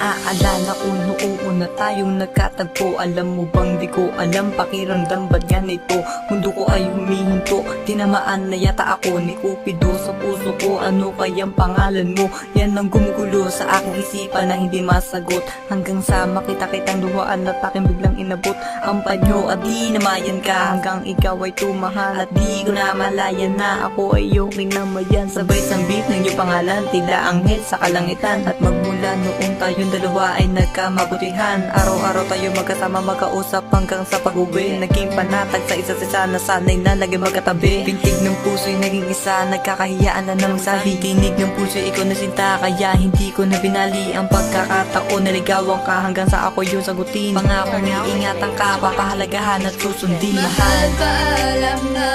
naaalala ko noong na tayong nagkatagpo. Alam mo bang di ko alam pakiramdam ba't ganito? Mundo ko ay humihinto, tinamaan na yata ako ni Cupido sa puso ko. Ano kayang pangalan mo? Yan ang gumugulo sa aking isipan na hindi masagot. Hanggang sa makita kitang luhaan at aking biglang inabot ang panyo at di namayan ka. Hanggang ikaw ay tumahal at di ko na malayan na ako ay okay namayan. Sabay sambit ng iyong pangalan, tila anghel sa kalangitan. At magmula noong tayong dalawa ay nagkamabutihan, araw-araw tayo magkasama magkausap hanggang sa pag-uwi. Naging panatag sa isa't isa na sanay na lagi magkatabi. Pintig ng puso'y naging isa, nagkakahiyaan na ng sabi. Tinig ng puso'y ikaw na sinta, kaya hindi ko na binali ang pagkakataon. Naligawan ka hanggang sa ako yung sagutin. Pangako iingatan ka, papahalagahan at susundin. Mahal, paalam na.